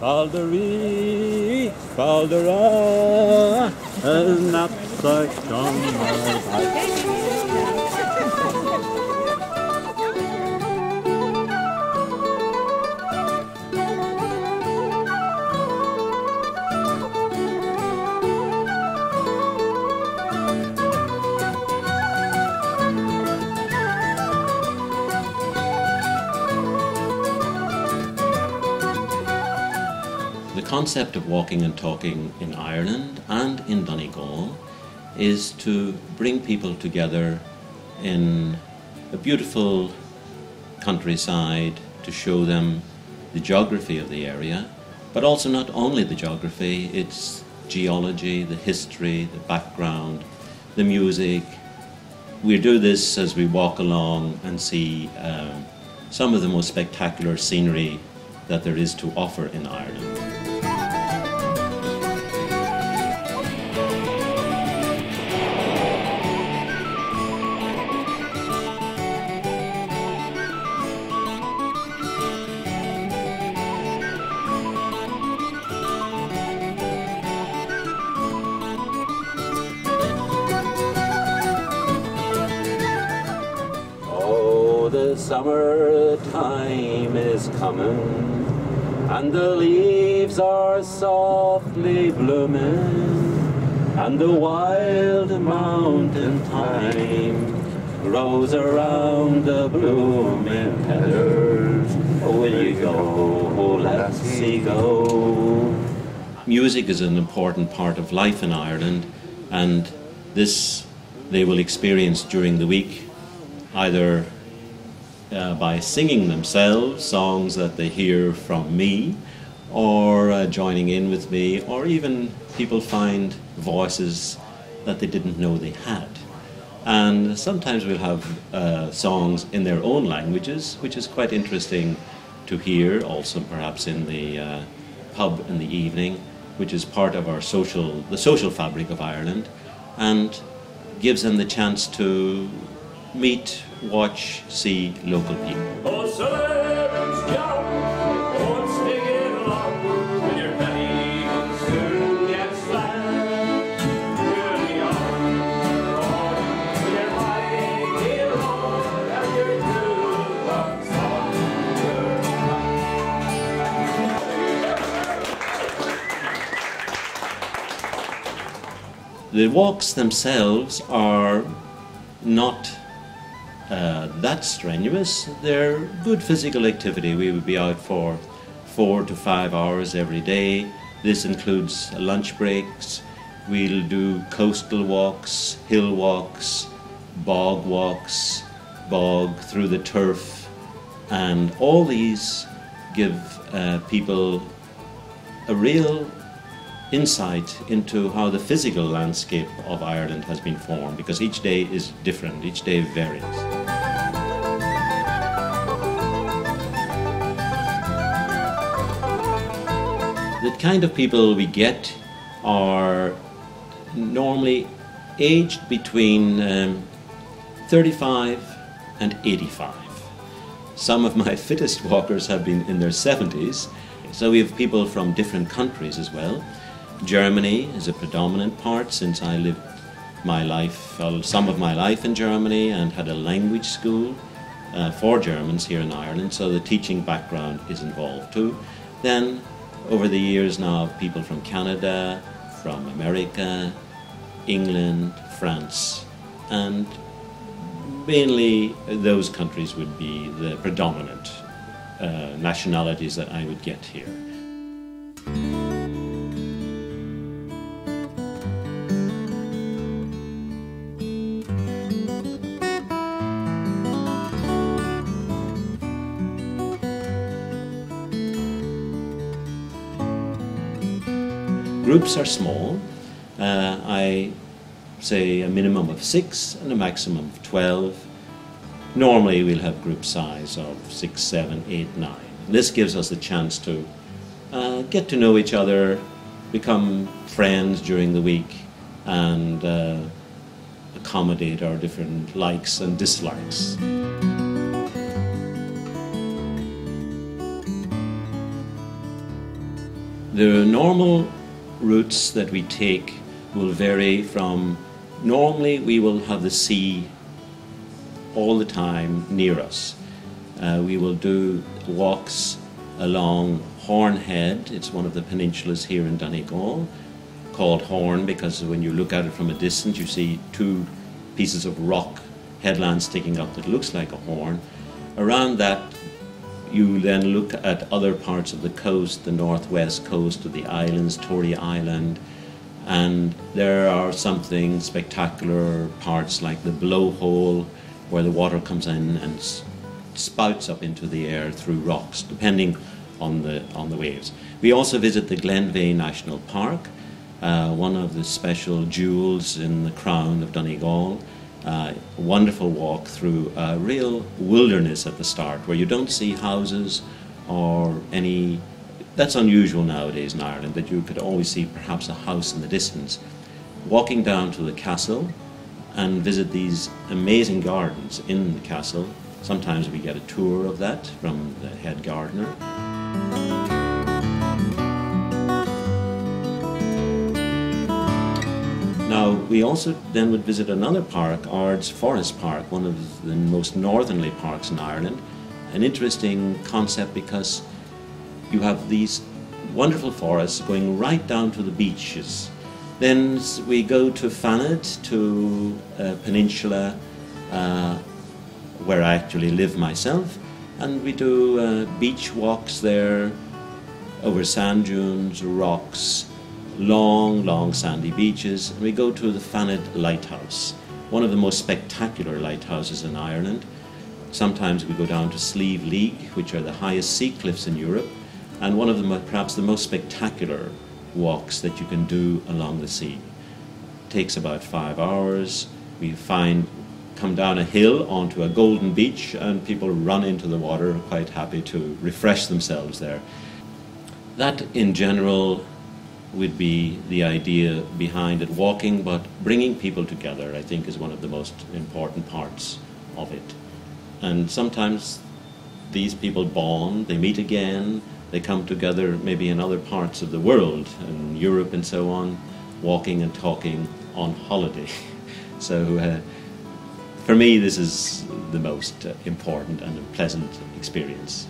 Baldery, Baldera, and knapsack on my back. The concept of walking and talking in Ireland and in Donegal is to bring people together in a beautiful countryside, to show them the geography of the area, but also not only the geography, its geology, the history, the background, the music. We do this as we walk along and see some of the most spectacular scenery that there is to offer in Ireland. The summer time is coming, and the leaves are softly blooming, and the wild mountain thyme grows around the blooming heathers. Oh, will you go? Oh, let's see go. Music is an important part of life in Ireland, and this they will experience during the week, either by singing themselves songs that they hear from me, or joining in with me, or even people find voices that they didn't know they had. And sometimes we'll have songs in their own languages, which is quite interesting to hear, also perhaps in the pub in the evening, which is part of our the social fabric of Ireland, and gives them the chance to meet, watch, see local people. Oh, servants, jump, oh, sting it along, when your belly soon gets flat. Really on, when you're riding along, and your two bucks on your back. The walks themselves are not that strenuous. They're good physical activity. We would be out for 4 to 5 hours every day. This includes lunch breaks. We'll do coastal walks, hill walks, bog through the turf, and all these give people a real insight into how the physical landscape of Ireland has been formed, because each day is different, each day varies. The kind of people we get are normally aged between 35 and 85. Some of my fittest walkers have been in their 70s, so we have people from different countries as well. Germany is a predominant part, since I lived some of my life in Germany and had a language school for Germans here in Ireland, so the teaching background is involved too. Then over the years now, people from Canada, from America, England, France, and mainly those countries would be the predominant nationalities that I would get here. Groups are small. I say a minimum of 6 and a maximum of 12. Normally we'll have group size of 6, 7, 8, 9. This gives us the chance to get to know each other, become friends during the week, and accommodate our different likes and dislikes. The normal routes that we take will vary from, normally we will have the sea all the time near us. We will do walks along Horn Head. It's one of the peninsulas here in Donegal, called Horn because when you look at it from a distance you see two pieces of rock headland sticking up that looks like a horn. Around that you then look at other parts of the coast, the northwest coast of the islands, Tory Island, and there are something spectacular parts like the blowhole where the water comes in and spouts up into the air through rocks depending on the waves. We also visit the Glenveigh National Park, one of the special jewels in the crown of Donegal. A wonderful walk through a real wilderness at the start where you don't see houses or any. That's unusual nowadays in Ireland, that you could always see perhaps a house in the distance. Walking down to the castle and visit these amazing gardens in the castle. Sometimes we get a tour of that from the head gardener. Now, we also then would visit another park, Ards Forest Park, one of the most northerly parks in Ireland. An interesting concept because you have these wonderful forests going right down to the beaches. Then we go to Fanad, to a peninsula where I actually live myself, and we do beach walks there over sand dunes, rocks, long sandy beaches. And we go to the Fanad Lighthouse, one of the most spectacular lighthouses in Ireland. Sometimes we go down to Slieve League, which are the highest sea cliffs in Europe, and one of the perhaps the most spectacular walks that you can do along the sea. It takes about 5 hours. We come down a hill onto a golden beach and people run into the water quite happy to refresh themselves there. That in general would be the idea behind it. Walking, but bringing people together, I think, is one of the most important parts of it. And sometimes these people bond, they meet again, they come together maybe in other parts of the world, in Europe and so on, walking and talking on holiday. So for me, this is the most important and pleasant experience.